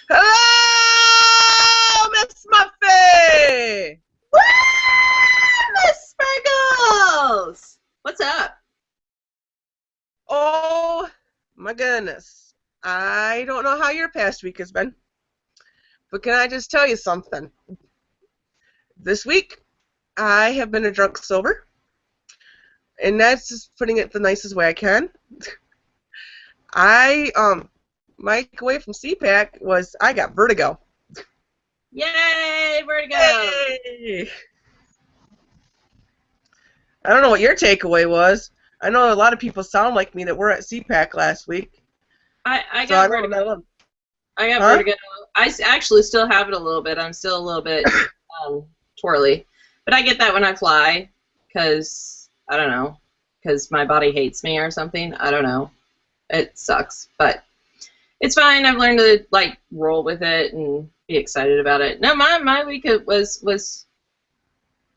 Hello, Miss Muffy! Woo! Miss Sparkles! What's up? Oh, my goodness. I don't know how your past week has been, but can I just tell you something? This week, I have been a drunk sober, and that's just putting it the nicest way I can. My takeaway from CPAC was I got vertigo. Yay, vertigo! Hey! I don't know what your takeaway was. I know a lot of people sound like me that were at CPAC last week, I so I got don't vertigo. know. I got Huh? vertigo. Actually still have it a little bit. I'm still a little bit twirly. But I get that when I fly because, I don't know, because my body hates me or something. I don't know. It sucks. But it's fine. I've learned to, like, roll with it and be excited about it. No, my week was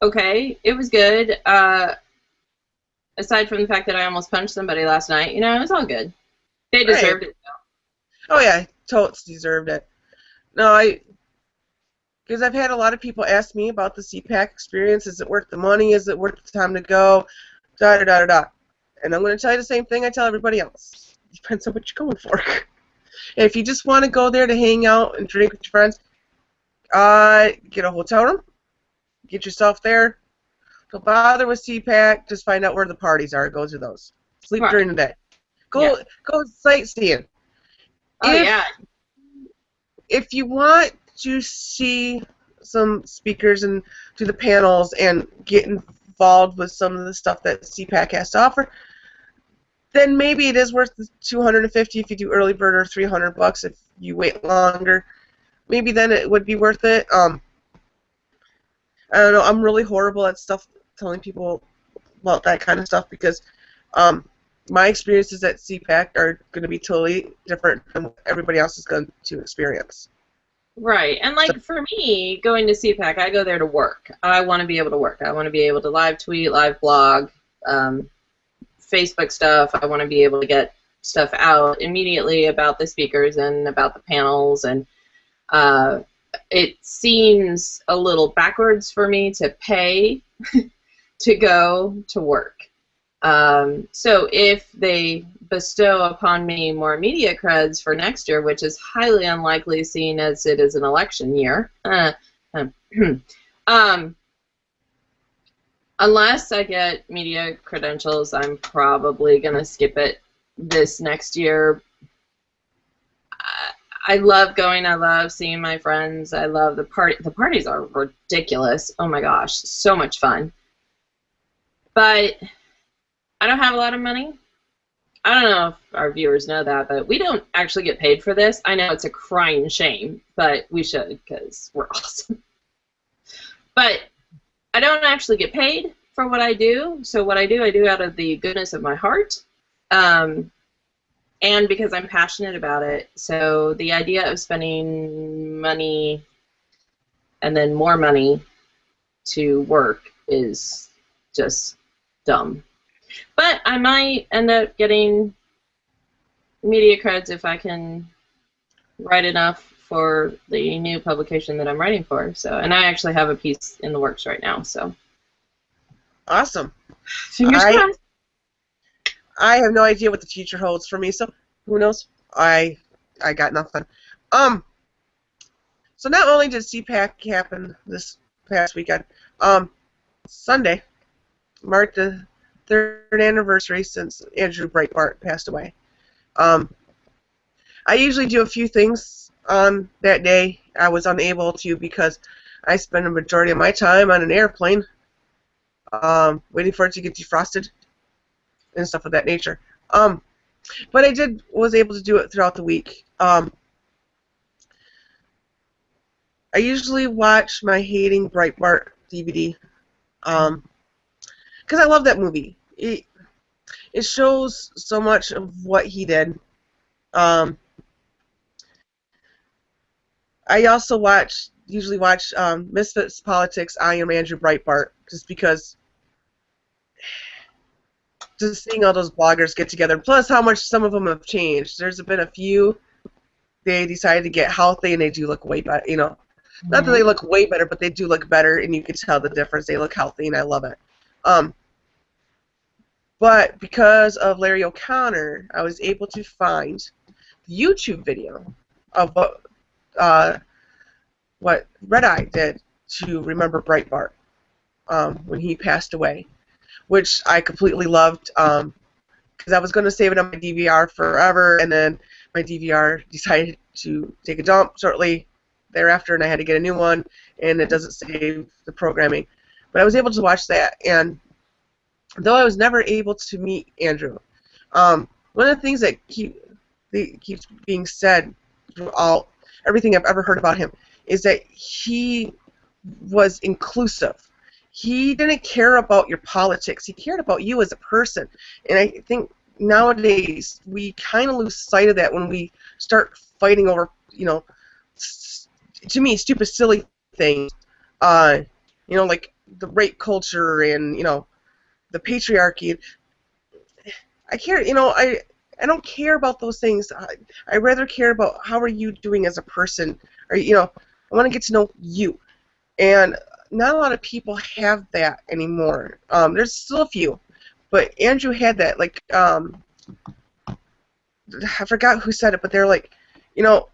okay. It was good. Aside from the fact that I almost punched somebody last night, it was all good. They Right. deserved it. Oh yeah, totes deserved it. No, because I've had a lot of people ask me about the CPAC experience. Is it worth the money? Is it worth the time to go? Da da da da da. And I'm going to tell you the same thing I tell everybody else. Depends on what you're going for. And if you just want to go there to hang out and drink with your friends, get a hotel room, get yourself there. Don't bother with CPAC. Just find out where the parties are. Go to those. Sleep Right. during the day. Yeah. Go sightseeing. Oh, If yeah. if you want to see some speakers and do the panels and get involved with some of the stuff that CPAC has to offer, then maybe it is worth the 250 if you do early bird, or $300 if you wait longer. Maybe then it would be worth it. I don't know. I'm really horrible at stuff telling people about that kind of stuff because my experiences at CPAC are going to be totally different than what everybody else is going to experience. Right. And, So, like, for me, going to CPAC, I go there to work. I want to be able to work. I want to be able to live tweet, live blog, um, Facebook stuff. I want to be able to get stuff out immediately about the speakers and about the panels. And uh, it seems a little backwards for me to pay to go to work. So if they bestow upon me more media creds for next year, which is highly unlikely seeing as it is an election year, um, unless I get media credentials, I'm probably going to skip it this next year. I love going. I love seeing my friends. I love the party. The parties are ridiculous. Oh my gosh, so much fun. But I don't have a lot of money. I don't know if our viewers know that, but we don't actually get paid for this. I know it's a crying shame, but we should because we're awesome. But I don't actually get paid for what I do. So what I do out of the goodness of my heart, and because I'm passionate about it. So the idea of spending money and then more money to work is just dumb. But I might end up getting media creds if I can write enough for the new publication that I'm writing for. So, and I actually have a piece in the works right now. So, awesome. fingers I crossed. I have no idea what the future holds for me, so who knows? I got nothing. Um, so not only did CPAC happen this past weekend, Sunday marked the third anniversary since Andrew Breitbart passed away. Um, I usually do a few things on that day. I was unable to because I spend a majority of my time on an airplane, waiting for it to get defrosted and stuff of that nature. But I was able to do it throughout the week. I usually watch my Hating Breitbart DVD because I love that movie. It shows so much of what he did. I also usually watch Misfits Politics. I Am Andrew Breitbart, just because just seeing all those bloggers get together. Plus, how much some of them have changed. There's been a few they decided to get healthy, and they do look way better. You know, not that Mhm. they look way better, but they do look better, and you can tell the difference. They look healthy, and I love it. Um, but because of Larry O'Connor, I was able to find the YouTube video of what Red Eye did to remember Breitbart when he passed away, which I completely loved because I was going to save it on my DVR forever, and then my DVR decided to take a dump shortly thereafter, and I had to get a new one, and it doesn't save the programming. But I was able to watch that, and though I was never able to meet Andrew, one of the things that keeps being said throughout everything I've ever heard about him is that he was inclusive. He didn't care about your politics. He cared about you as a person. And I think nowadays we kind of lose sight of that when we start fighting over, you know, to me, stupid, silly things. You know, like the rape culture and, you know, the patriarchy. I care, you know, I don't care about those things. I rather care about how are you doing as a person. Or, you know, I want to get to know you. And not a lot of people have that anymore. There's still a few, but Andrew had that. Like, I forgot who said it, but they're like, you know,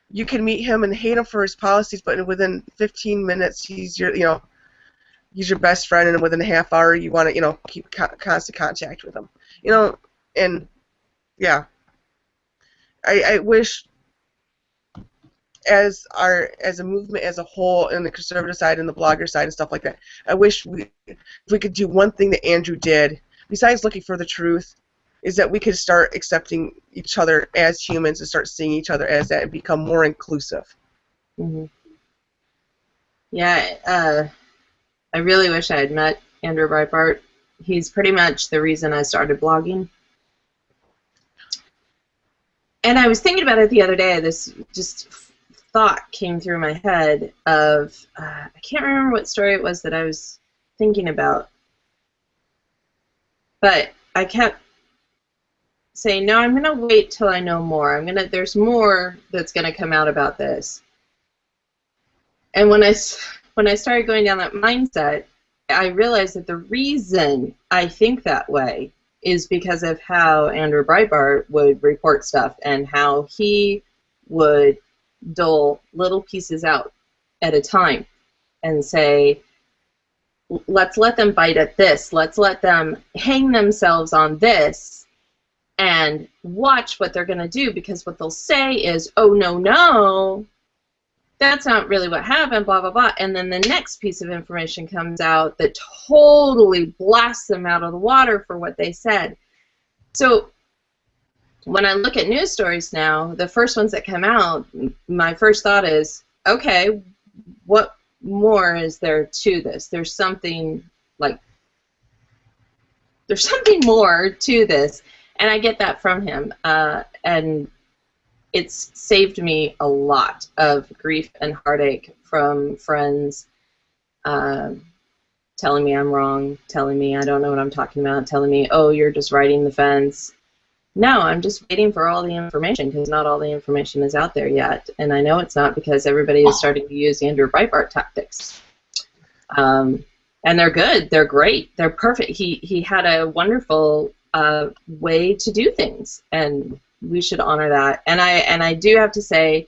you can meet him and hate him for his policies, but within 15 minutes he's your, you know, he's your best friend, and within a half hour you want to, you know, keep constant contact with him. You know, and yeah, I wish as a movement as a whole, and the conservative side and the blogger side and stuff like that, I wish if we could do one thing that Andrew did besides looking for the truth, is that we could start accepting each other as humans and start seeing each other as that and become more inclusive. Mhm. Yeah, I really wish I had met Andrew Breitbart. He's pretty much the reason I started blogging. And I was thinking about it the other day. This just thought came through my head of, I can't remember what story it was that I was thinking about, but I kept saying, no, I'm going to wait till I know more. There's more that's going to come out about this. And when I started going down that mindset, I realized that the reason I think that way is because of how Andrew Breitbart would report stuff and how he would dole little pieces out at a time and say, let's let them bite at this, let's let them hang themselves on this, and watch what they're going to do, because what they'll say is, oh, no, no, that's not really what happened, blah, blah, blah. And then the next piece of information comes out that totally blasts them out of the water for what they said. So when I look at news stories now, the first ones that come out, my first thought is, okay, what more is there to this? There's something more to this. And I get that from him. And it's saved me a lot of grief and heartache from friends telling me I'm wrong, telling me I don't know what I'm talking about, telling me, oh, you're just riding the fence. No, I'm just waiting for all the information, because not all the information is out there yet. And I know it's not, because everybody is starting to use Andrew Breitbart tactics. And they're good. They're great. They're perfect. He had a wonderful way to do things, and we should honor that. And I do have to say,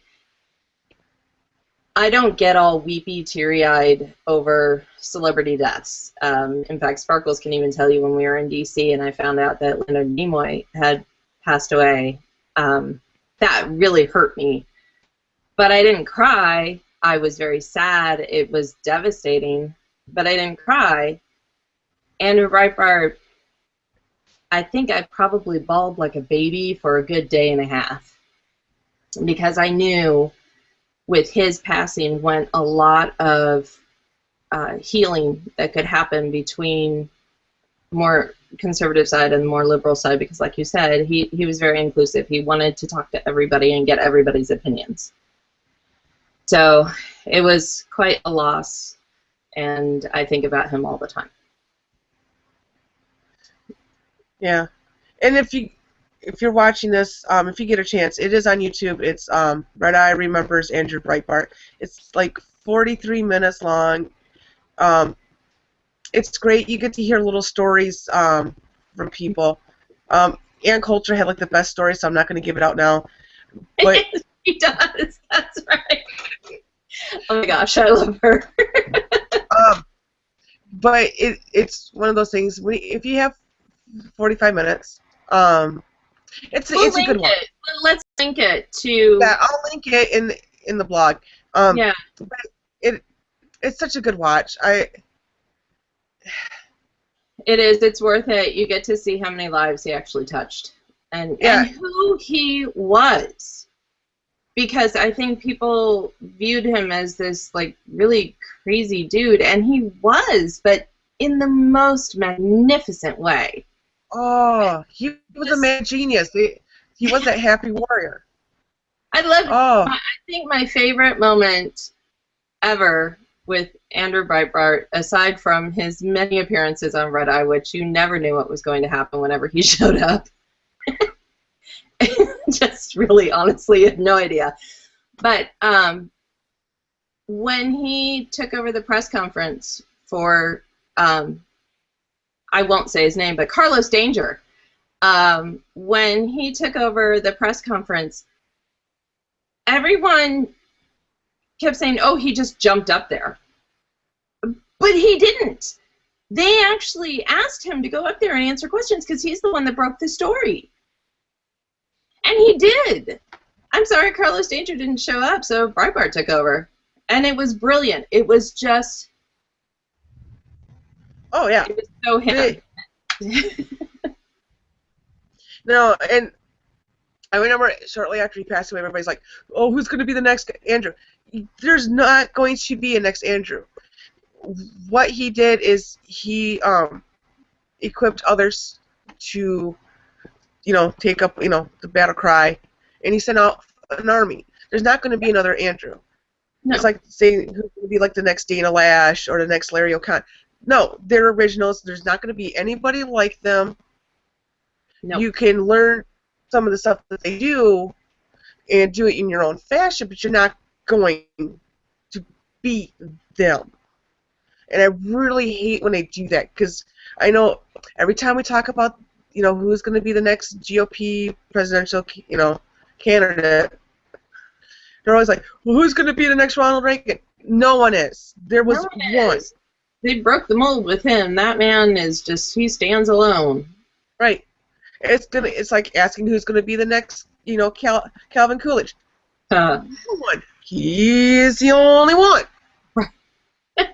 I don't get all weepy, teary-eyed over celebrity deaths. In fact, Sparkles can even tell you, when we were in D.C. and I found out that Leonard Nimoy had passed away, that really hurt me. But I didn't cry. I was very sad. It was devastating, but I didn't cry. Andrew Breitbart, I think I probably bawled like a baby for a good day and a half, because I knew with his passing went a lot of healing that could happen between more conservative side and more liberal side, because like you said, he was very inclusive. He wanted to talk to everybody and get everybody's opinions. So it was quite a loss, and I think about him all the time. Yeah, and if you if you're watching this, if you get a chance, it is on YouTube. It's Red Eye Remembers Andrew Breitbart. It's like 43 minutes long. It's great. You get to hear little stories from people. Ann Coulter had like the best story, so I'm not going to give it out now. But She does. That's right. Oh my gosh, I love her. But it's one of those things. If you have 45 minutes, it's a good one. Let's link it to. Yeah, I'll link it in the blog. Yeah. But it's such a good watch. It is. It's worth it. You get to see how many lives he actually touched, and who he was. Because I think people viewed him as this like really crazy dude, and he was, but in the most magnificent way. Oh, he was a mad genius. He was that happy warrior. I love. Oh. I think my favorite moment ever with Andrew Breitbart, aside from his many appearances on Red Eye, which you never knew what was going to happen whenever he showed up. Just really, honestly, had no idea. But when he took over the press conference for, I won't say his name, but Carlos Danger, when he took over the press conference, everyone kept saying, oh, he just jumped up there. But he didn't. They actually asked him to go up there and answer questions because he's the one that broke the story. And he did. I'm sorry Carlos Danger didn't show up, so Breitbart took over. And it was brilliant. It was just... Oh, yeah. It was so him. No, and I remember shortly after he passed away, everybody's like, oh, who's going to be the next Andrew? There's not going to be a next Andrew. What he did is he equipped others to, take up, the battle cry, and he sent out an army. There's not going to be another Andrew. No. It's like saying who's going to be like the next Dana Lash or the next Larry O'Connor. No, they're originals. There's not going to be anybody like them. No. You can learn some of the stuff that they do and do it in your own fashion, but you're not going to beat them. And I really hate when they do that, because I know every time we talk about, who's going to be the next GOP presidential, candidate, they're always like, well, who's going to be the next Ronald Reagan? No one is. There was one. They broke the mold with him. That man is just, he stands alone. Right. It's like asking who's going to be the next, Calvin Coolidge. No one. He is the only one. Right.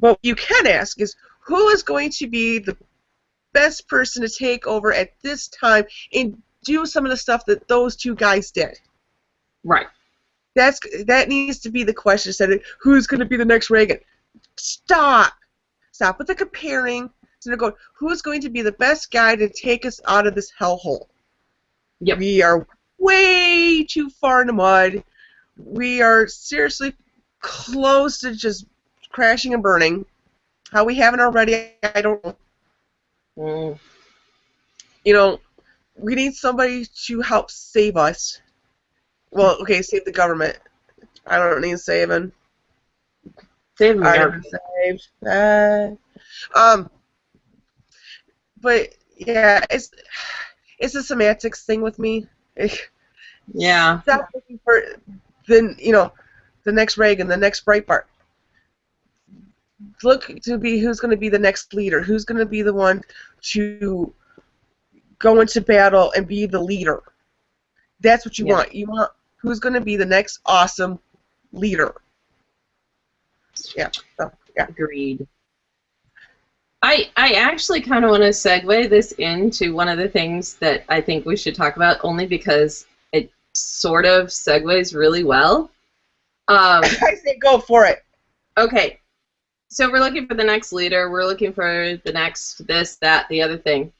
What you can ask is, who is going to be the best person to take over at this time and do some of the stuff that those two guys did? Right. That needs to be the question. Instead of who's going to be the next Reagan. Stop with the comparing. So go, who's going to be the best guy to take us out of this hellhole? Yep. We are way too far in the mud. We are seriously close to just crashing and burning. How we haven't already, I don't know. We need somebody to help save us. Well, okay, save the government. I don't need saving. Save I haven't saved. But yeah, it's a semantics thing with me. Yeah. Stop looking for the next Reagan, the next Breitbart. Look to be who's going to be the next leader. Who's going to be the one to go into battle and be the leader. That's what you want. You want who's going to be the next awesome leader. Yeah. So, yeah. Agreed. I actually kind of want to segue this into one of the things that I think we should talk about, only because it sort of segues really well. I say go for it. Okay. So we're looking for the next leader. We're looking for the next this, that, the other thing.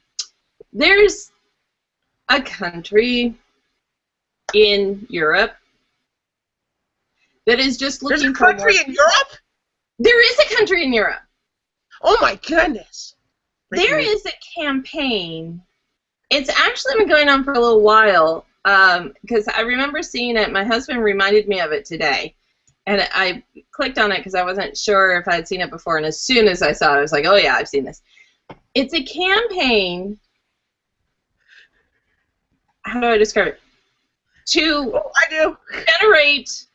There's a country in Europe that is just looking for... There's a country in Europe? There is a country in Europe. Oh my goodness. There is a campaign It's actually been going on for a little while, because I remember seeing it. My husband reminded me of it today, and I clicked on it because I wasn't sure if I had seen it before, and as soon as I saw it, I was like, oh yeah, I've seen this. It's a campaign, how do I describe it, to generate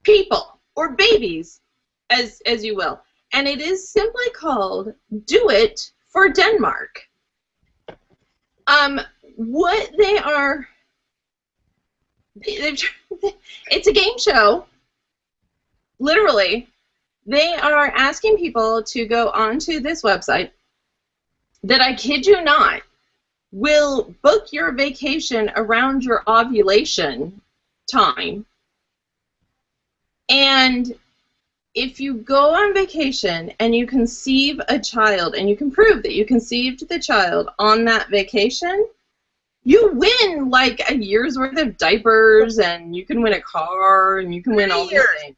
people, or babies, as you will, and it is simply called Do It for Denmark. What they are, it's a game show, literally. They are asking people to go onto this website that, I kid you not, will book your vacation around your ovulation time. And if you go on vacation and you conceive a child, and you can prove that you conceived the child on that vacation, you win like a year's worth of diapers, and you can win a car, and you can win all these things.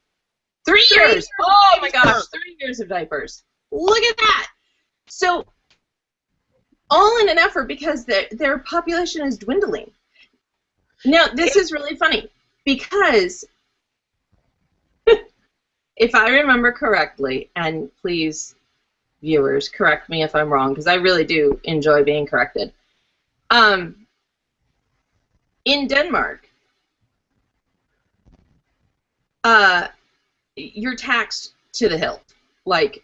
3 years! Oh my gosh, 3 years of diapers. Look at that! So, all in an effort because their population is dwindling. Now, this is really funny because if I remember correctly, and please, viewers, correct me if I'm wrong, because I really do enjoy being corrected. In Denmark, you're taxed to the hilt. Like,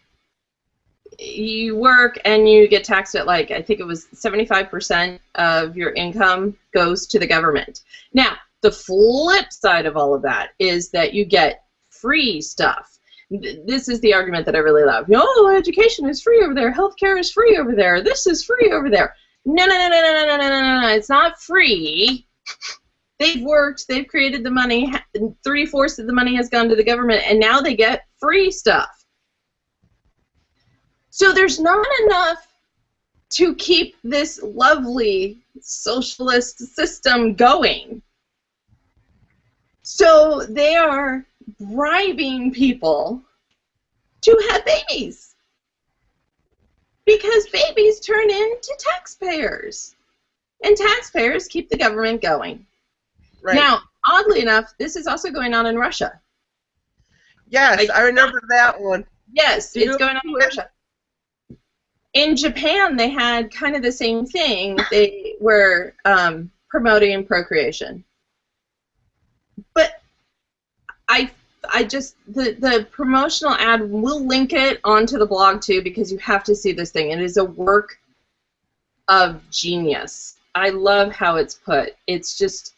you work and you get taxed at, like, I think it was 75% of your income goes to the government. Now, the flip side of all of that is that you get free stuff. This is the argument that I really love. No, education is free over there. Healthcare is free over there. This is free over there. No, no, no, no, no, no, no, no, no. It's not free. They've worked. They've created the money. 3/4 of the money has gone to the government, and now they get free stuff. So there's not enough to keep this lovely socialist system going. So they are bribing people to have babies, because babies turn into taxpayers, and taxpayers keep the government going. Right. Now, oddly enough, this is also going on in Russia. Yes, I remember that one. Yes, it's going on in Russia. In Japan, they had kind of the same thing. They were promoting procreation. But I just, the promotional ad, we'll link it onto the blog too, because you have to see this thing. It is a work of genius. I love how it's put. It's just,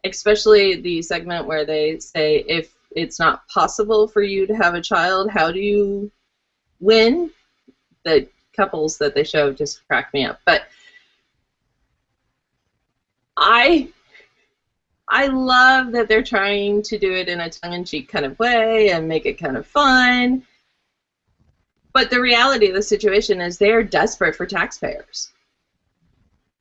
especially the segment where they say, if it's not possible for you to have a child, how do you win? The couples that they show just crack me up. But I love that they're trying to do it in a tongue-in-cheek kind of way and make it kind of fun. But the reality of the situation is they're desperate for taxpayers.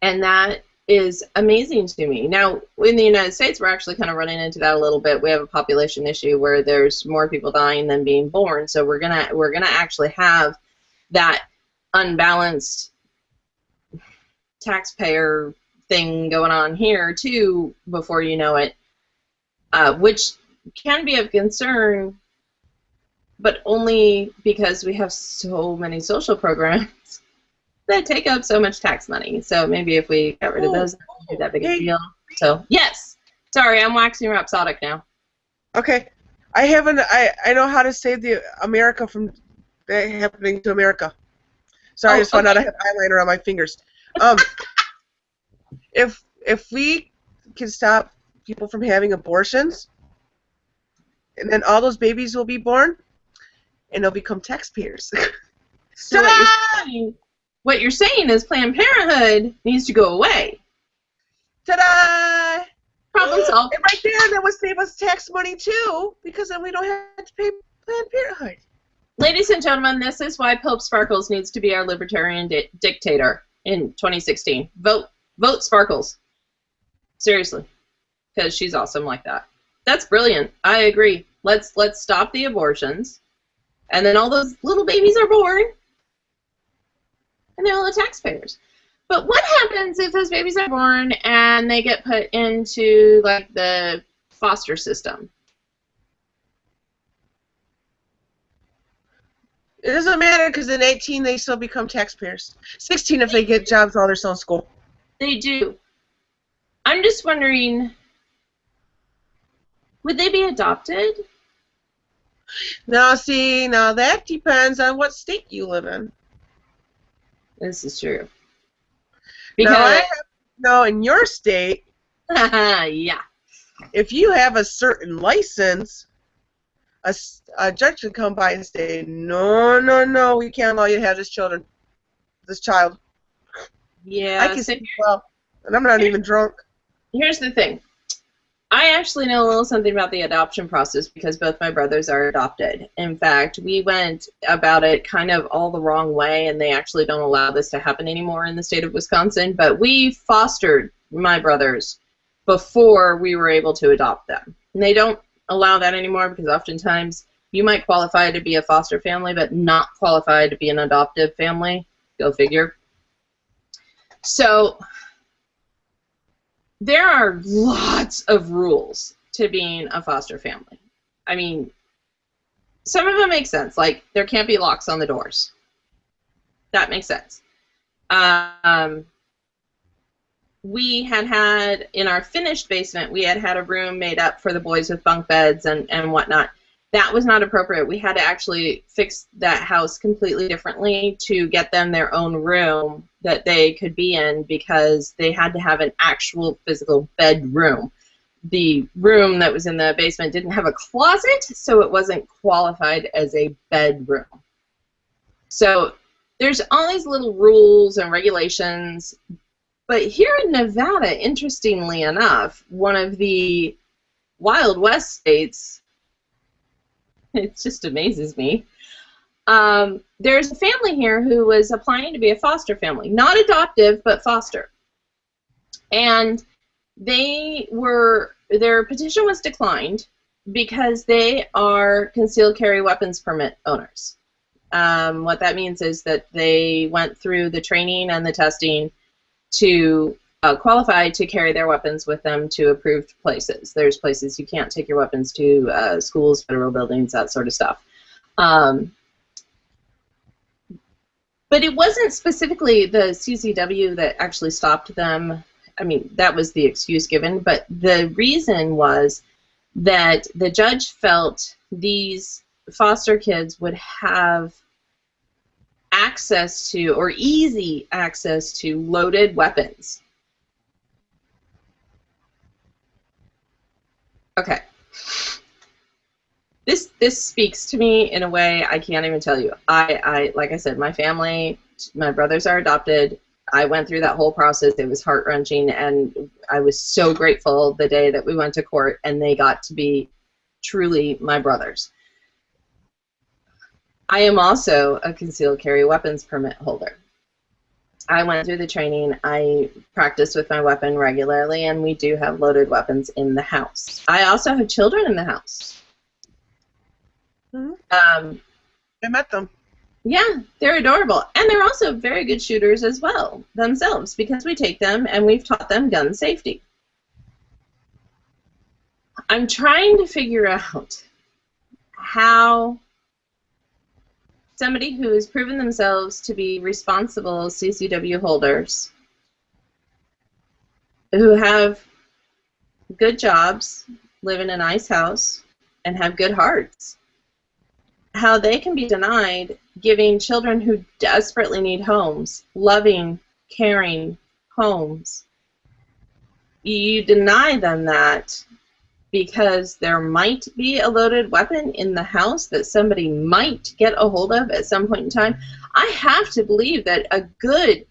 And that is amazing to me. Now, in the United States, we're actually kind of running into that a little bit. We have a population issue where there's more people dying than being born. So we're gonna actually have that unbalanced taxpayer thing going on here too before you know it, which can be of concern, but only because we have so many social programs that take up so much tax money. So maybe if we got rid of those, it wouldn't be that big a deal. So yes, sorry, I'm waxing rhapsodic now. Okay, I know how to save the America from that happening to America. Sorry, I just found out I have eyeliner on my fingers. If we can stop people from having abortions, and then all those babies will be born, and they'll become taxpayers. So what you're saying is Planned Parenthood needs to go away. Ta-da! Problem solved. And right there, that would save us tax money too, because then we don't have to pay Planned Parenthood. Ladies and gentlemen, this is why Pope Sparkles needs to be our libertarian dictator in 2016. Vote Sparkles. Seriously. Because she's awesome like that. That's brilliant. I agree. Let's stop the abortions. And then all those little babies are born. And they're all the taxpayers. But what happens if those babies are born and they get put into, like, the foster system? It doesn't matter because at 18 they still become taxpayers. 16 if they get jobs while they're still in school. They do. I'm just wondering, would they be adopted? Now, see, now that depends on what state you live in. This is true. Now, Because, in your state, yeah. if you have a certain license, a judge can come by and say, no, no, no, we can't allow you to have this child. Yeah. I can see well, and I'm not even drunk. Here's the thing. I actually know a little something about the adoption process because both my brothers are adopted. In fact, we went about it kind of all the wrong way, and they actually don't allow this to happen anymore in the state of Wisconsin. But we fostered my brothers before we were able to adopt them. And they don't allow that anymore because oftentimes you might qualify to be a foster family but not qualify to be an adoptive family. Go figure. So there are lots of rules to being a foster family. I mean, some of them make sense. Like, there can't be locks on the doors. That makes sense. We had in our finished basement, we had a room made up for the boys with bunk beds and whatnot. That was not appropriate. We had to actually fix that house completely differently to get them their own room that they could be in because they had to have an actual physical bedroom. The room that was in the basement didn't have a closet, so it wasn't qualified as a bedroom. So there's all these little rules and regulations. But here in Nevada, interestingly enough, one of the Wild West states, it just amazes me. There's a family here who was applying to be a foster family. Not adoptive, but foster. And their petition was declined because they are concealed carry weapons permit owners. What that means is that they went through the training and the testing to qualify to carry their weapons with them to approved places. There's places you can't take your weapons to, schools, federal buildings, that sort of stuff. But it wasn't specifically the CCW that actually stopped them. I mean, that was the excuse given, but the reason was that the judge felt these foster kids would have access to, or easy access to, loaded weapons. Okay. This speaks to me in a way I can't even tell you. I like I said, my family, my brothers are adopted. I went through that whole process. It was heart-wrenching, and I was so grateful the day that we went to court and they got to be truly my brothers. I am also a concealed carry weapons permit holder. I went through the training. I practice with my weapon regularly, and we do have loaded weapons in the house. I also have children in the house. Mm-hmm. I met them. Yeah, they're adorable. And they're also very good shooters as well themselves because we take them and we've taught them gun safety. I'm trying to figure out how somebody who has proven themselves to be responsible CCW holders, who have good jobs, live in a nice house, and have good hearts, how they can be denied giving children who desperately need homes, loving, caring homes. You deny them that because there might be a loaded weapon in the house that somebody might get a hold of at some point in time. I have to believe that a good,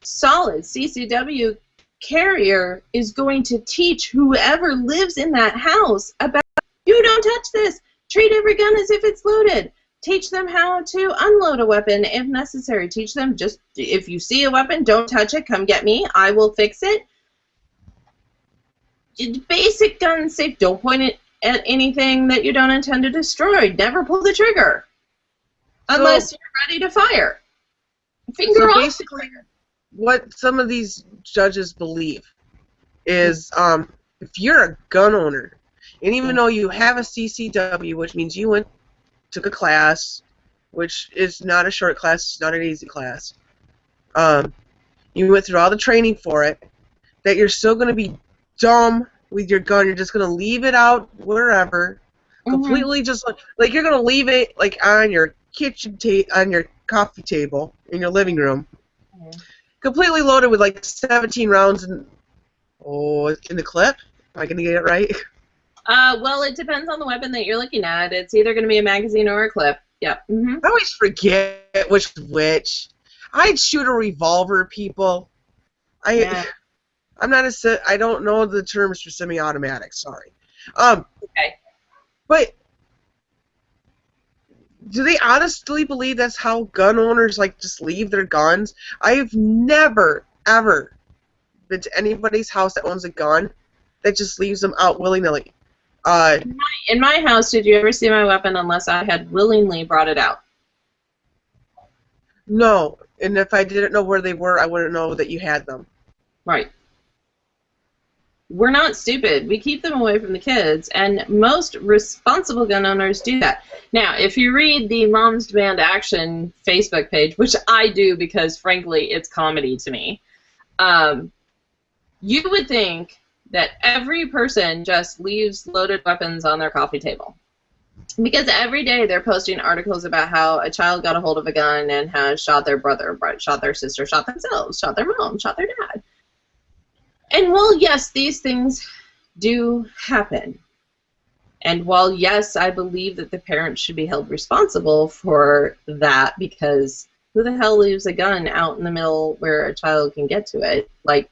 solid CCW carrier is going to teach whoever lives in that house about, you don't touch this. Treat every gun as if it's loaded. Teach them how to unload a weapon if necessary. Teach them just, if you see a weapon, don't touch it. Come get me. I will fix it. Basic gun safe. Don't point it at anything that you don't intend to destroy. Never pull the trigger unless you're ready to fire. Finger off. what some of these judges believe is if you're a gun owner, and even though you have a CCW, which means you took a class, which is not a short class, it's not an easy class, you went through all the training for it, that you're still going to be dumb with your gun. You're just going to leave it out wherever, completely just like you're going to leave it like on your on your coffee table in your living room, completely loaded with like 17 rounds in the clip. Am I going to get it right? Well, it depends on the weapon that you're looking at. It's either going to be a magazine or a clip. Yep. I always forget which. I'd shoot a revolver, people. I'm not I don't know the terms for semi-automatic. Sorry. Okay. But do they honestly believe that's how gun owners like just leave their guns? I've never ever been to anybody's house that owns a gun that just leaves them out willy-nilly. In my house, did you ever see my weapon unless I had willingly brought it out? No, and if I didn't know where they were, I wouldn't know that you had them. Right. We're not stupid. We keep them away from the kids, and most responsible gun owners do that. Now, if you read the Moms Demand Action Facebook page, which I do because, frankly, it's comedy to me, you would think that every person just leaves loaded weapons on their coffee table. Because every day they're posting articles about how a child got a hold of a gun and has shot their brother, shot their sister, shot themselves, shot their mom, shot their dad. And while, yes, these things do happen, and while, yes, I believe that the parents should be held responsible for that, because who the hell leaves a gun out in the middle where a child can get to it? Like,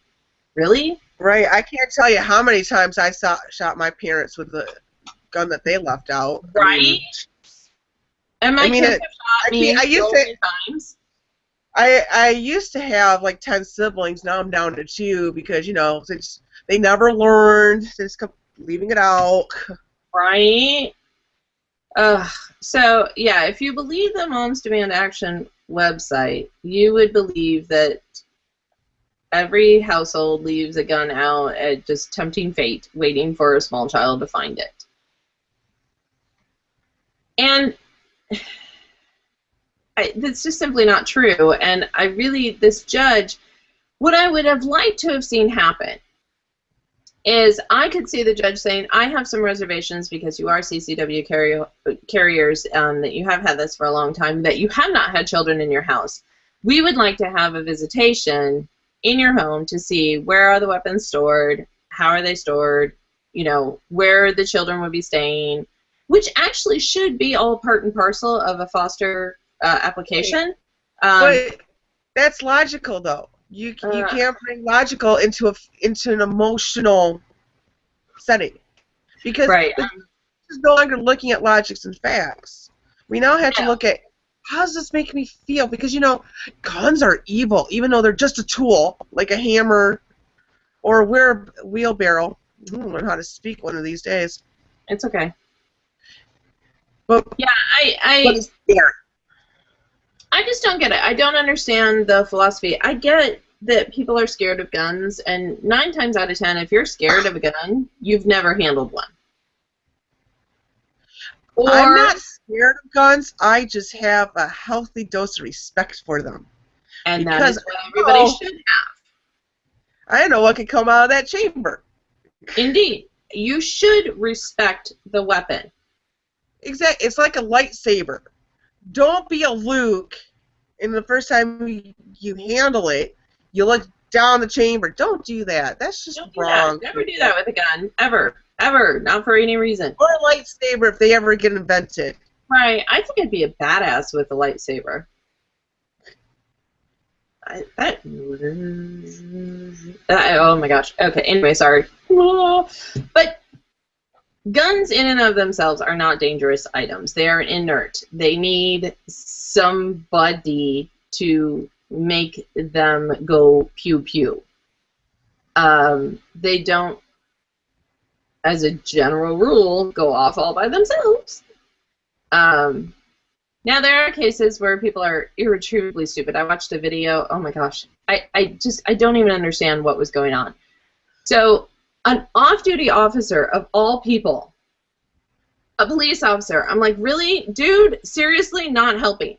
really? Right. I can't tell you how many times I shot my parents with the gun that they left out. Right? And my kids have shot me so many times. I used to have like 10 siblings. Now I'm down to 2 because, you know, they never learned. They just kept leaving it out. Right? So, yeah, if you believe the Moms Demand Action website, you would believe that every household leaves a gun out at just tempting fate, waiting for a small child to find it. And that's just simply not true. And this judge, what I would have liked to have seen happen is I could see the judge saying, I have some reservations because you are CCW carriers, that you have had this for a long time, that you have not had children in your house. We would like to have a visitation in your home to see where are the weapons stored, how are they stored, you know, where the children would be staying, which actually should be all part and parcel of a foster application. But that's logical, though. You can't bring logical into an emotional setting, because this is no longer looking at logics and facts. We now have to look at, how does this make me feel? Because, you know, guns are evil, even though they're just a tool, like a hammer or a wheelbarrow. I'm going to learn how to speak one of these days. It's okay. But yeah, but it's scary. I just don't get it. I don't understand the philosophy. I get that people are scared of guns, and 9 times out of 10, if you're scared of a gun, you've never handled one. I'm not scared of guns. I just have a healthy dose of respect for them. And that is what everybody should have. I know what could come out of that chamber. Indeed. You should respect the weapon. Exactly. It's like a lightsaber. Don't be a Luke, and the first time you handle it, you look down the chamber. Don't do that. That's just wrong. Never do that with a gun. Ever. Ever. Not for any reason. Or a lightsaber if they ever get invented. Right. I think I'd be a badass with a lightsaber. Oh my gosh. Okay, anyway, sorry. But guns in and of themselves are not dangerous items. They are inert. They need somebody to make them go pew-pew. They don't, as a general rule, go off all by themselves. Now, there are cases where people are irretrievably stupid. I watched a video. Oh, my gosh. I don't even understand what was going on. So, an off-duty officer, of all people, a police officer, I'm like, really? Dude, seriously, not helping.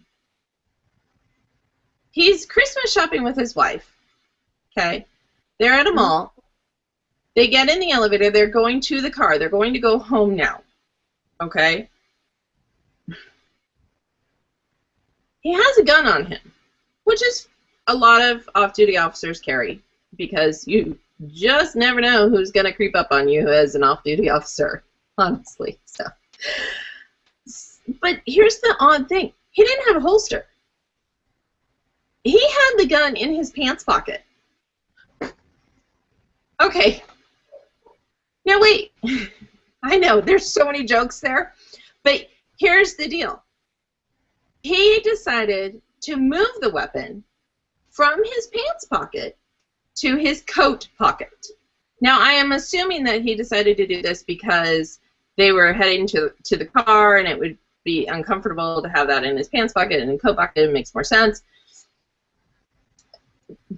He's Christmas shopping with his wife. Okay? They're at a mall. They get in the elevator. They're going to the car. They're going to go home now. Okay? He has a gun on him, which is a lot of off-duty officers carry, because you just never know who's going to creep up on you as an off-duty officer, honestly. So, but here's the odd thing. He didn't have a holster. He had the gun in his pants pocket. Okay. Now, wait. I know, there's so many jokes there, but here's the deal. He decided to move the weapon from his pants pocket to his coat pocket. Now, I am assuming that he decided to do this because they were heading to the car, and it would be uncomfortable to have that in his pants pocket and in coat pocket. It makes more sense.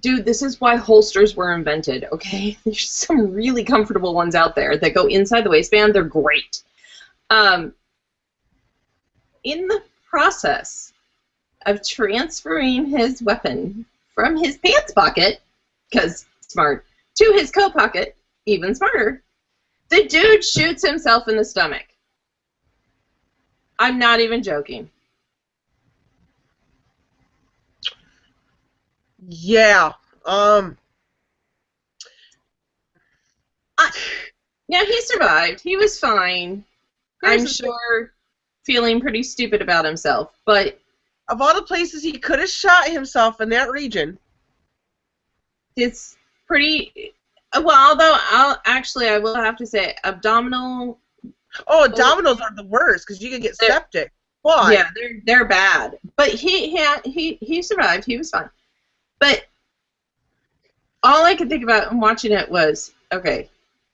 Dude, this is why holsters were invented, okay? There's some really comfortable ones out there that go inside the waistband. They're great. In the process of transferring his weapon from his pants pocket, because smart, to his coat pocket, even smarter, the dude shoots himself in the stomach. I'm not even joking. Yeah. Yeah, he survived. He was fine. I'm sure feeling pretty stupid about himself, but of all the places he could have shot himself in that region, it's pretty well. Although I will have to say, abdominal. Oh, abdominals are the worst because you can get septic. But yeah, they're bad. But he survived. He was fine. But all I could think about in watching it was, okay,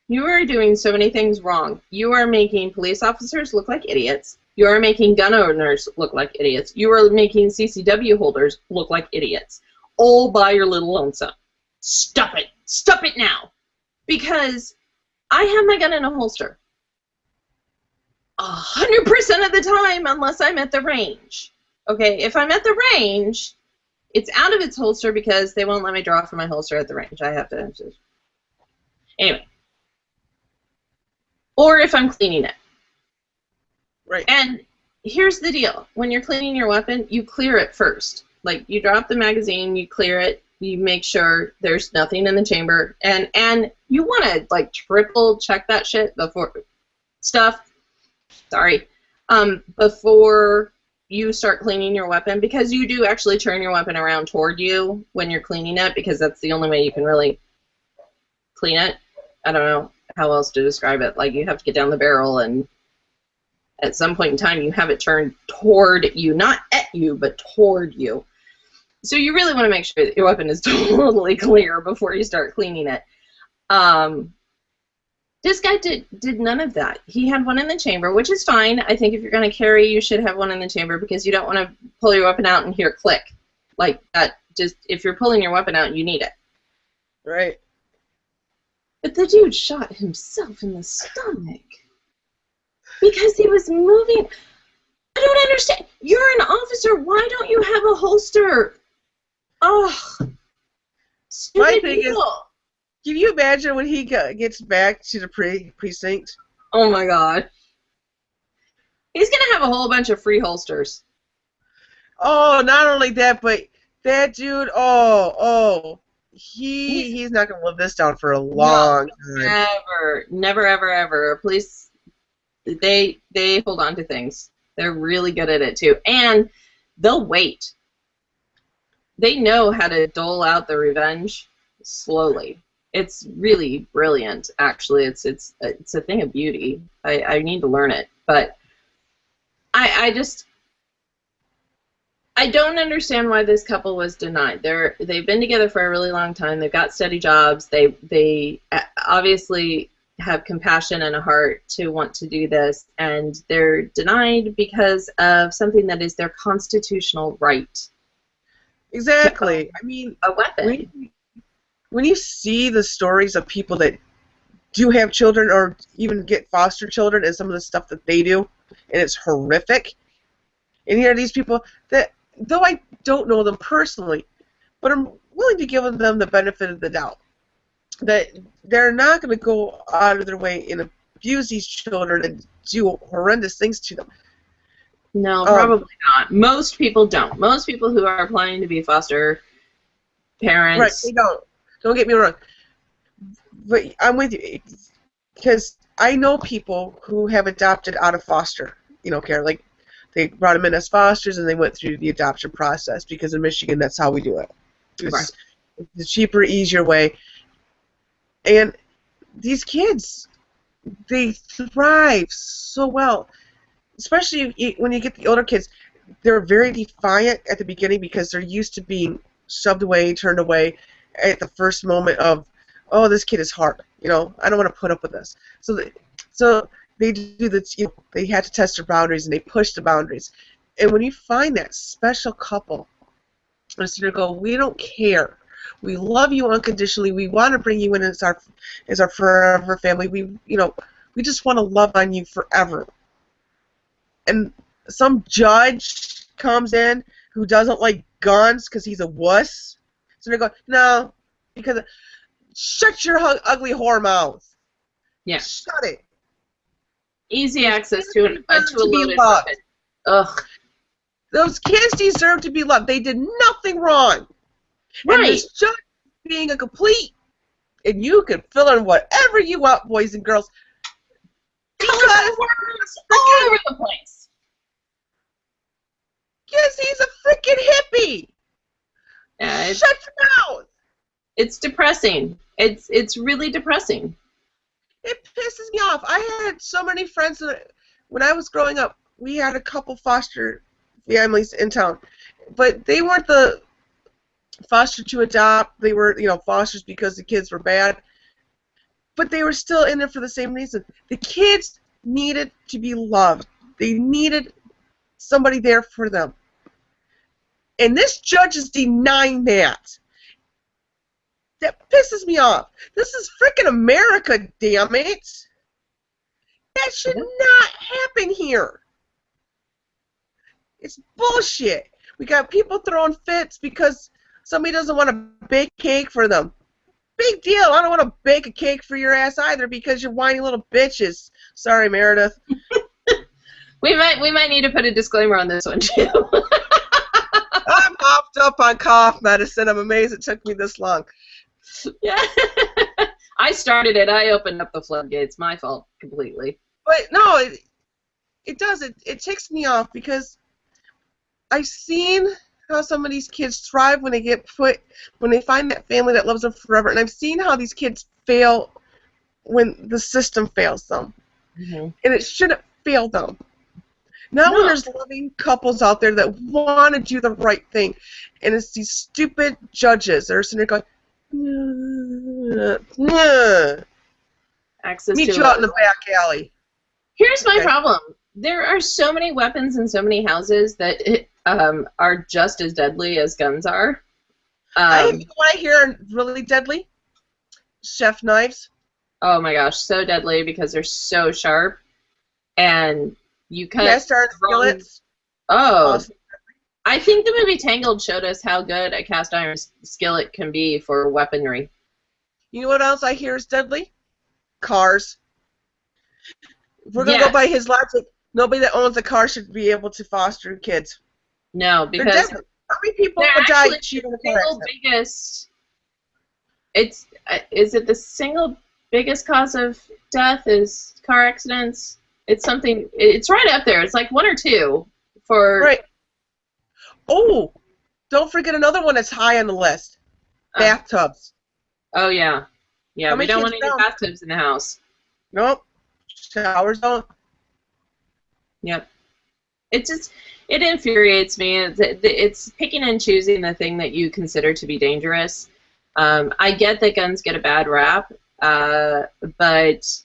you are doing so many things wrong. You are making police officers look like idiots. You are making gun owners look like idiots. You are making CCW holders look like idiots. All by your little lonesome. Stop it. Stop it now. Because I have my gun in a holster 100% of the time, unless I'm at the range. Okay, if I'm at the range, it's out of its holster because they won't let me draw from my holster at the range. I have to. Anyway. Or if I'm cleaning it. Right. And here's the deal. When you're cleaning your weapon, you clear it first. Like, you drop the magazine, you clear it, you make sure there's nothing in the chamber, and you want to, like, triple check that shit before before you start cleaning your weapon, because you do actually turn your weapon around toward you when you're cleaning it, because that's the only way you can really clean it. I don't know how else to describe it. Like, you have to get down the barrel, and at some point in time you have it turned toward you, not at you, but toward you. So you really want to make sure that your weapon is totally clear before you start cleaning it. This guy did none of that. He had one in the chamber, which is fine. I think if you're going to carry, you should have one in the chamber, because you don't want to pull your weapon out and hear click. Like that. Just, if you're pulling your weapon out, you need it. Right. But the dude shot himself in the stomach because he was moving. I don't understand. You're an officer. Why don't you have a holster? Oh, stupid people. Can you imagine when he gets back to the precinct? Oh my God. He's going to have a whole bunch of free holsters. Oh, not only that, but that dude, he's not going to live this down for a long time. Never, ever. Police, they hold on to things. They're really good at it too. And they'll wait. They know how to dole out the revenge slowly. It's really brilliant, actually. It's a thing of beauty. I need to learn it, but I don't understand why this couple was denied. They've been together for a really long time. They've got steady jobs. They obviously have compassion and a heart to want to do this, and they're denied because of something that is their constitutional right. Exactly. I mean, a weapon. When you see the stories of people that do have children or even get foster children and some of the stuff that they do, and it's horrific. And here are these people that, though I don't know them personally, but I'm willing to give them the benefit of the doubt, that they're not going to go out of their way and abuse these children and do horrendous things to them. No, probably not. Most people don't. Most people who are applying to be foster parents... Right, they don't. Don't get me wrong. But I'm with you, because I know people who have adopted out of foster, care. Like, they brought them in as fosters and they went through the adoption process, because in Michigan that's how we do it. It's the cheaper, easier way. And these kids, they thrive so well. Especially when you get the older kids, they're very defiant at the beginning because they're used to being shoved away, turned away at the first moment of, oh, this kid is hard. I don't want to put up with this. So they do this. They had to test their boundaries and they push the boundaries. And when you find that special couple, and go, we don't care. We love you unconditionally. We want to bring you in as our forever family. We just want to love on you forever. And some judge comes in who doesn't like guns because he's a wuss. So they go, no, because shut your ugly whore mouth. Yeah. Shut it. Easy access to a loaded weapon. Ugh. Those kids deserve to be loved. They did nothing wrong. Right. And this judge being a complete, and you can fill in whatever you want, boys and girls. Because words all over the place. Yes, he's a freaking hippie. Yeah, shut your mouth. It's depressing. It's really depressing. It pisses me off. I had so many friends that, when I was growing up, we had a couple foster families in town, but they weren't the foster to adopt. They were, fosters because the kids were bad, but they were still in there for the same reason. The kids needed to be loved. They needed somebody there for them. And this judge is denying that. That pisses me off. This is frickin' America, damn it. That should not happen here. It's bullshit. We got people throwing fits because somebody doesn't want to bake cake for them. Big deal. I don't want to bake a cake for your ass either because you're whiny little bitches. Sorry, Meredith. We might need to put a disclaimer on this one too. I'm hopped up on cough medicine. I'm amazed it took me this long. Yeah. I started it. I opened up the floodgates. My fault completely. But no, it does. It ticks me off because I've seen how some of these kids thrive when they find that family that loves them forever, and I've seen how these kids fail when the system fails them. Mm-hmm. And it shouldn't fail them. Not when there's loving couples out there that want to do the right thing, and it's these stupid judges that are sitting there going, nah. Access Meet to you out in the back alley. Here's my problem. There are so many weapons in so many houses that are just as deadly as guns are. What I hear really deadly? Chef knives. Oh my gosh, so deadly because they're so sharp, and you cut. Cast iron skillets. Oh, awesome. I think the movie Tangled showed us how good a cast iron skillet can be for weaponry. You know what else I hear is deadly? Cars. If we're going to go by his logic, nobody that owns a car should be able to foster kids. No, because how many people die cheating in a car accident? Is it the single biggest cause of death is car accidents? It's something. It's right up there. It's like one or two for. Right. Oh, don't forget another one that's high on the list. Bathtubs. Oh yeah, yeah. We don't want any bathtubs in the house. Nope. Showers don't. Yep. It infuriates me. It's picking and choosing the thing that you consider to be dangerous. I get that guns get a bad rap, but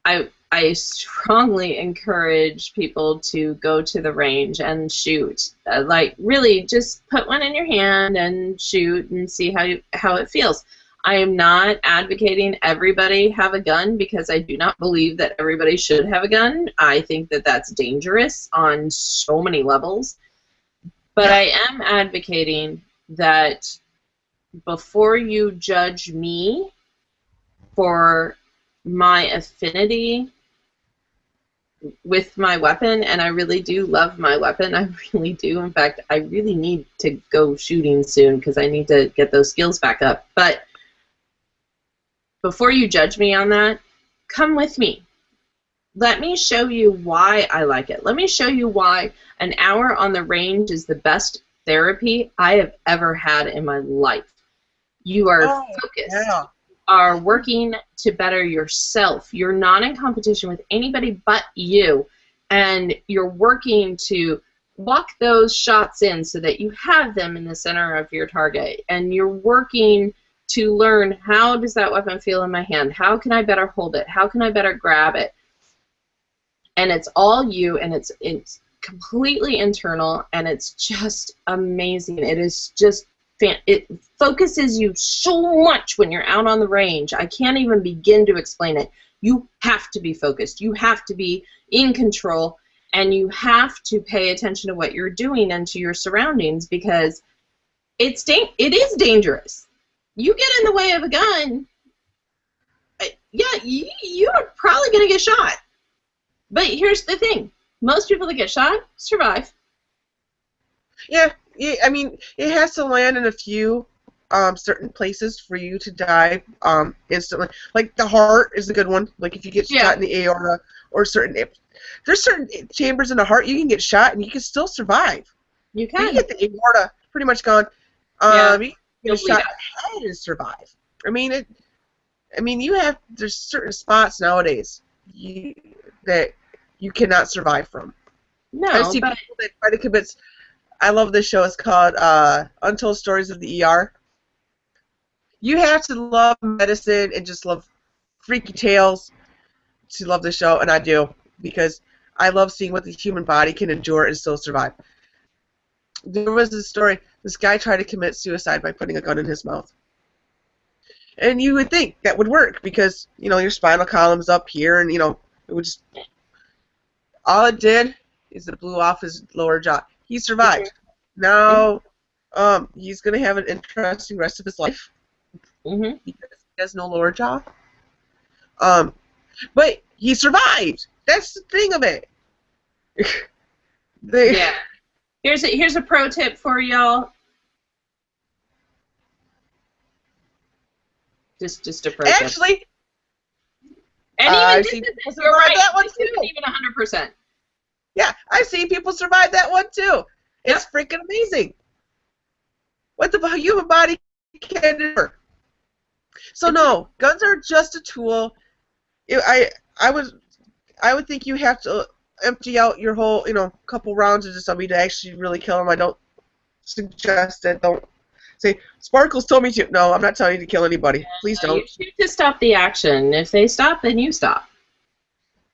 I strongly encourage people to go to the range and shoot. Like, really, just put one in your hand and shoot and see how it feels. I am not advocating everybody have a gun, because I do not believe that everybody should have a gun. I think that that's dangerous on so many levels. But I am advocating that before you judge me for my affinity with my weapon, and I really do love my weapon, I really do. In fact, I really need to go shooting soon because I need to get those skills back up. But before you judge me on that, come with me. Let me show you why I like it. Let me show you why an hour on the range is the best therapy I have ever had in my life. You are focused. Yeah. Are working to better yourself. You're not in competition with anybody but you, and you're working to walk those shots in so that you have them in the center of your target, and you're working to learn, how does that weapon feel in my hand? How can I better hold it? How can I better grab it? And it's all you, and it's completely internal, and it's just amazing. It is just it focuses you so much when you're out on the range. I can't even begin to explain it. You have to be focused. You have to be in control, and you have to pay attention to what you're doing and to your surroundings, because it is dangerous. You get in the way of a gun, yeah, you're probably going to get shot. But here's the thing. Most people that get shot survive. Yeah. I mean, it has to land in a few certain places for you to die instantly. Like the heart is a good one. Like if you get shot in the aorta or there's certain chambers in the heart you can get shot and you can still survive. You can. You get the aorta pretty much gone. You can get shot in the head and survive. I mean there's certain spots nowadays that you cannot survive from. No, I see people that try to commit. I love this show. It's called Untold Stories of the ER. You have to love medicine and just love freaky tales to love the show, and I do, because I love seeing what the human body can endure and still survive. There was this story. This guy tried to commit suicide by putting a gun in his mouth. And you would think that would work because, your spinal column's up here, and, it would just... All it did is it blew off his lower jaw. He survived. Now, he's going to have an interesting rest of his life. Because he has no lower jaw. But he survived. That's the thing of it. Yeah. Here's a pro tip for y'all. Just a pro tip. Actually, I've seen people survive that one too. Even 100%. Yeah, I've seen people survive that one too. It's freaking amazing what the human body can do. So no, guns are just a tool. I would think you have to empty out your whole couple rounds into somebody to actually really kill them. I don't suggest that. Don't say Sparkles told me to. No, I'm not telling you to kill anybody. Please don't. You shoot to stop the action. If they stop, then you stop.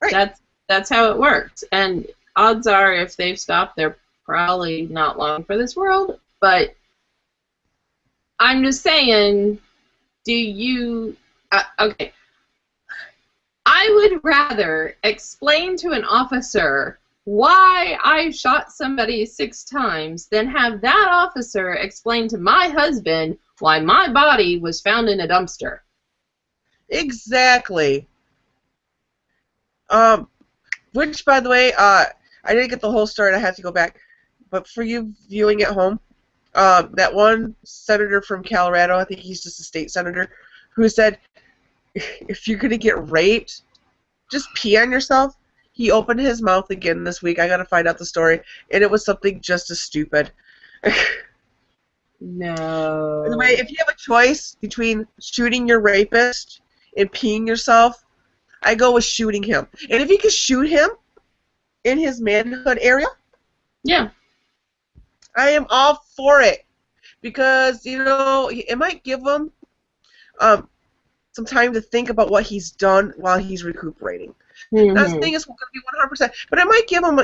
Right. That's how it works. And odds are, if they've stopped, they're probably not long for this world. But I'm just saying, do you... okay. I would rather explain to an officer why I shot somebody 6 times than have that officer explain to my husband why my body was found in a dumpster. Exactly. Which, by the way, I didn't get the whole story. I have to go back. But for you viewing at home, that one senator from Colorado, I think he's just a state senator, who said, if you're going to get raped, just pee on yourself. He opened his mouth again this week. I got to find out the story. And it was something just as stupid. No. By the way, if you have a choice between shooting your rapist and peeing yourself, I go with shooting him. And if you can shoot him in his manhood area, yeah, I am all for it. Because, it might give him some time to think about what he's done while he's recuperating. Not saying it's going to be 100%, but I might give him,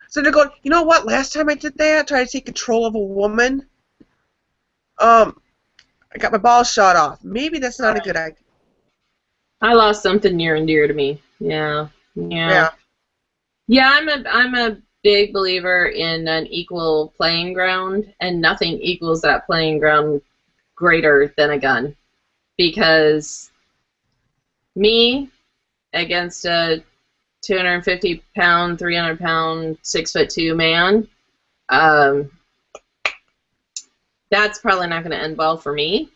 so they're going, you know what, last time I did that, tried to take control of a woman, I got my balls shot off. Maybe that's not a good idea. I lost something near and dear to me. Yeah. Yeah, I'm a big believer in an equal playing ground, and nothing equals that playing ground greater than a gun. Because me against a 250-pound, 300-pound, 6'2" man, that's probably not going to end well for me.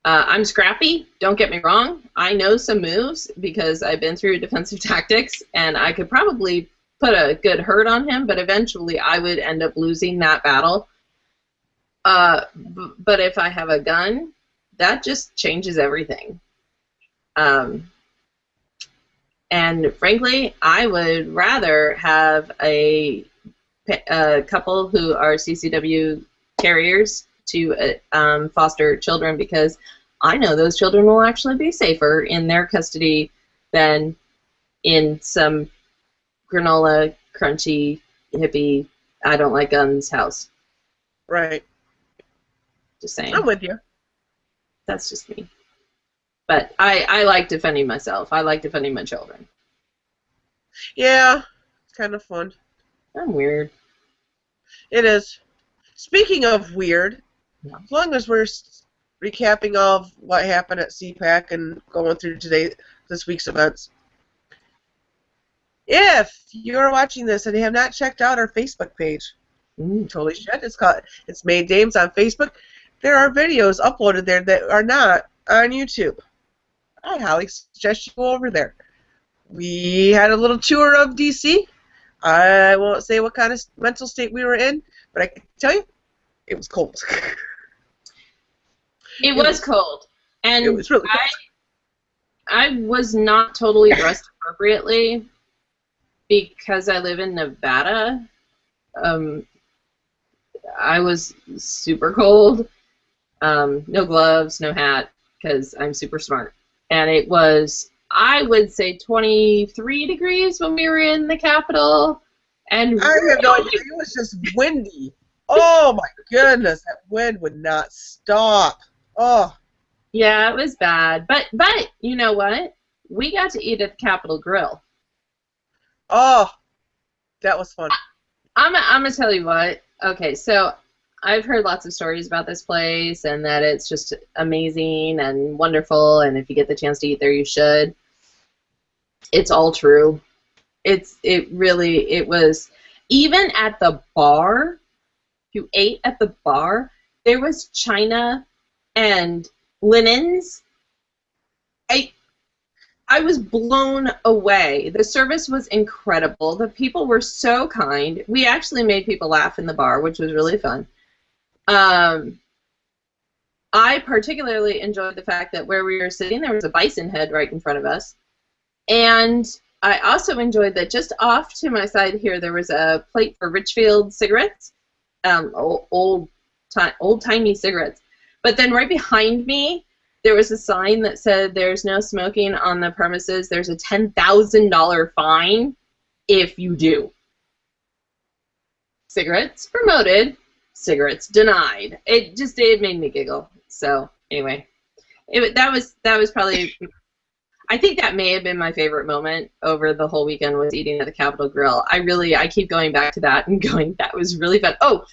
I'm scrappy, don't get me wrong. I know some moves because I've been through defensive tactics, and I could probably put a good hurt on him, but eventually I would end up losing that battle. But if I have a gun, that just changes everything. And frankly, I would rather have a couple who are CCW carriers to foster children, because I know those children will actually be safer in their custody than in some granola, crunchy, hippie, I don't like guns house. Right. Just saying. I'm with you. That's just me. But I like defending myself. I like defending my children. Yeah, it's kind of fun. I'm weird. It is. Speaking of weird, as long as we're recapping of what happened at CPAC and going through this week's events, if you're watching this and you have not checked out our Facebook page, totally should. It's Made Dames on Facebook. There are videos uploaded there that are not on YouTube. I highly suggest you go over there. We had a little tour of DC. I won't say what kind of mental state we were in, but I can tell you, it was cold. It was cold. And it was really cold. I was not totally dressed appropriately because I live in Nevada. I was super cold. No gloves, no hat, because I'm super smart. And it was, I would say, 23 degrees when we were in the Capitol. And I have no idea. It was just windy. Oh my goodness, that wind would not stop. Oh. Yeah, it was bad. But you know what? We got to eat at the Capitol Grill. Oh, that was fun. I'm going to tell you what. Okay, so I've heard lots of stories about this place and that it's just amazing and wonderful, and if you get the chance to eat there, you should. It's all true. It was, even at the bar, you ate at the bar, there was china and linens. I was blown away. The service was incredible. The people were so kind. We actually made people laugh in the bar, which was really fun. I particularly enjoyed the fact that where we were sitting, there was a bison head right in front of us. And I also enjoyed that just off to my side here, there was a plate for Richfield cigarettes, old-timey cigarettes. But then right behind me, there was a sign that said there's no smoking on the premises. There's a $10,000 fine if you do. Cigarettes promoted, cigarettes denied. It made me giggle. So anyway, that was probably, I think that may have been my favorite moment over the whole weekend, was eating at the Capitol Grill. I keep going back to that and going, that was really fun. Oh,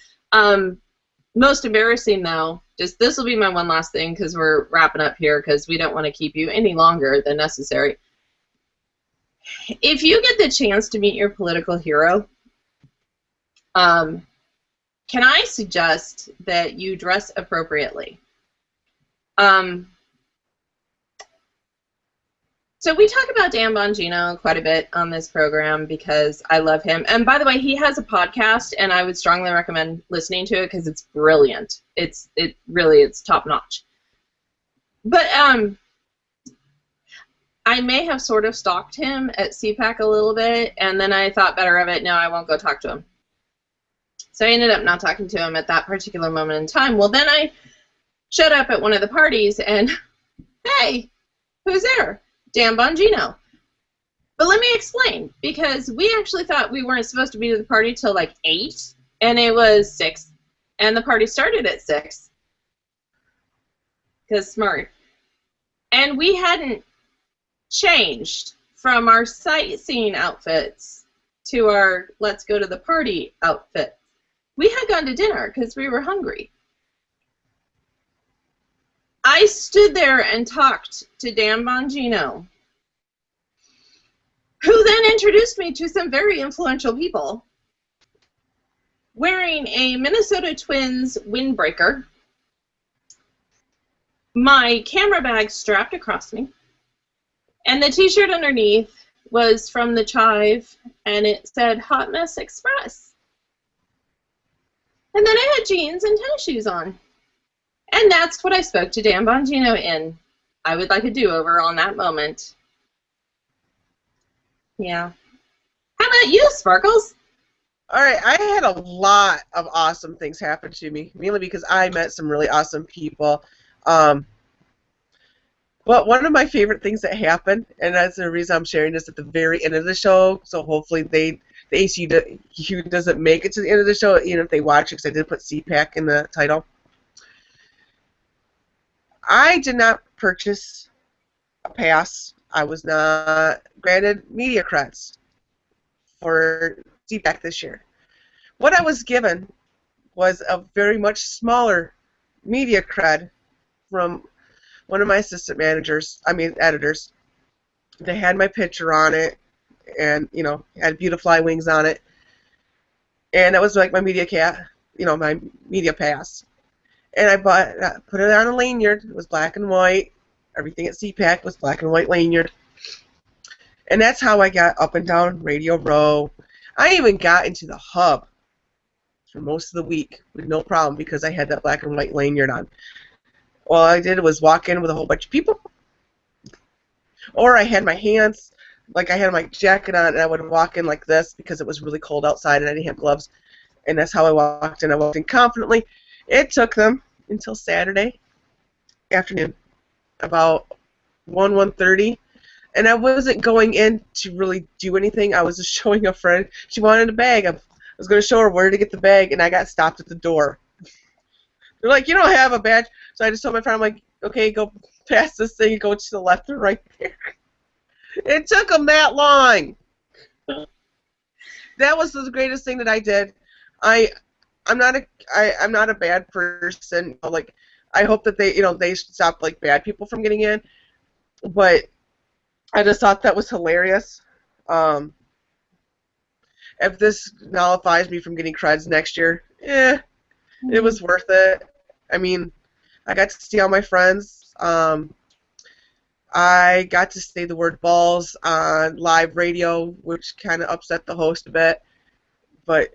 most embarrassing though, this will be my one last thing because we're wrapping up here because we don't want to keep you any longer than necessary. If you get the chance to meet your political hero, can I suggest that you dress appropriately? So we talk about Dan Bongino quite a bit on this program because I love him. And by the way, he has a podcast, and I would strongly recommend listening to it because it's brilliant. It's top notch. But I may have sort of stalked him at CPAC a little bit, and then I thought better of it. No, I won't go talk to him. So I ended up not talking to him at that particular moment in time. Well, then I showed up at one of the parties, and hey, Who's there? Dan Bongino. But let me explain, because we actually thought we weren't supposed to be to the party till like 8, and it was 6, and the party started at 6. Because smart. And we hadn't changed from our sightseeing outfits to our let's go to the party outfit. We had gone to dinner because we were hungry. I stood there and talked to Dan Bongino, who then introduced me to some very influential people, wearing a Minnesota Twins windbreaker, my camera bag strapped across me, and the t-shirt underneath was from the Chive, and it said Hot Mess Express. And then I had jeans and tennis shoes on. And that's what I spoke to Dan Bongino in. I would like a do-over on that moment. Yeah. How about you, Sparkles? All right, I had a lot of awesome things happen to me, mainly because I met some really awesome people. But one of my favorite things that happened, and that's the reason I'm sharing this at the very end of the show, so hopefully the ACU doesn't make it to the end of the show, even if they watch it, because I did put CPAC in the title. I did not purchase a pass. I was not granted media creds for CPAC this year. What I was given was a very much smaller media cred from one of my assistant editors. They had my picture on it, and had Beautifly Wings on it, and that was like my media my media pass. And I put it on a lanyard. It was black and white. Everything at CPAC was black and white lanyard. And that's how I got up and down Radio Row. I even got into the hub for most of the week with no problem because I had that black and white lanyard on. All I did was walk in with a whole bunch of people. Or I had my hands, like I had my jacket on, and I would walk in like this because it was really cold outside and I didn't have gloves. And that's how I walked in. I walked in confidently. It took them until Saturday afternoon, about 1:30, and I wasn't going in to really do anything. I was just showing a friend. She wanted a bag. I was going to show her where to get the bag, and I got stopped at the door. They're like, "You don't have a badge." So I just told my friend, I'm like, "Okay, go past this thing and go to the left or right there." It took them that long. That was the greatest thing that I did. I'm not a bad person. Like, I hope that they stop like bad people from getting in. But I just thought that was hilarious. If this nullifies me from getting creds next year, it was worth it. I mean, I got to see all my friends. I got to say the word balls on live radio, which kind of upset the host a bit. But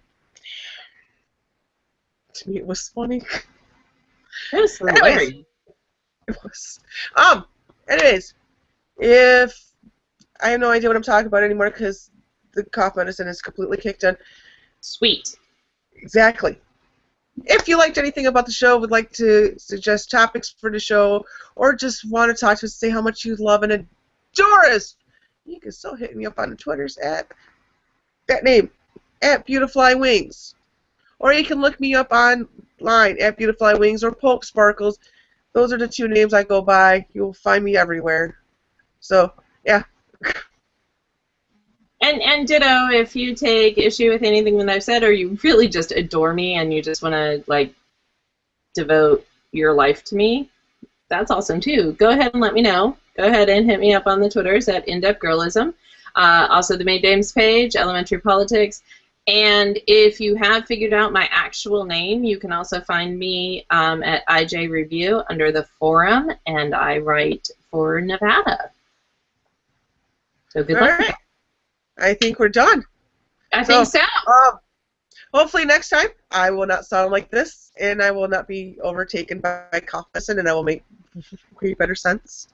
to me, it was funny. It was hilarious. It was. Anyways, if I have no idea what I'm talking about anymore because the cough medicine is completely kicked in. Sweet. Exactly. If you liked anything about the show, would like to suggest topics for the show, or just want to talk to us, say how much you love and adore us, you can still hit me up on the Twitters at that name, at Beautifly Wings. Or you can look me up online at Beautifly Wings or Poke Sparkles. Those are the two names I go by. You'll find me everywhere. So, yeah. And ditto, if you take issue with anything that I've said, or you really just adore me and you just want to, like, devote your life to me, that's awesome, too. Go ahead and let me know. Go ahead and hit me up on the Twitters at In-Depth Girlism. Also, the May Dames page, Elementary Politics. And if you have figured out my actual name, you can also find me at IJ Review under the forum, and I write for Nevada. So good luck. All right. I think we're done. I think so. Hopefully next time I will not sound like this, and I will not be overtaken by cough medicine, and I will make way better sense.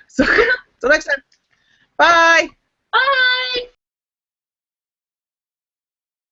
So, till next time. Bye. Bye.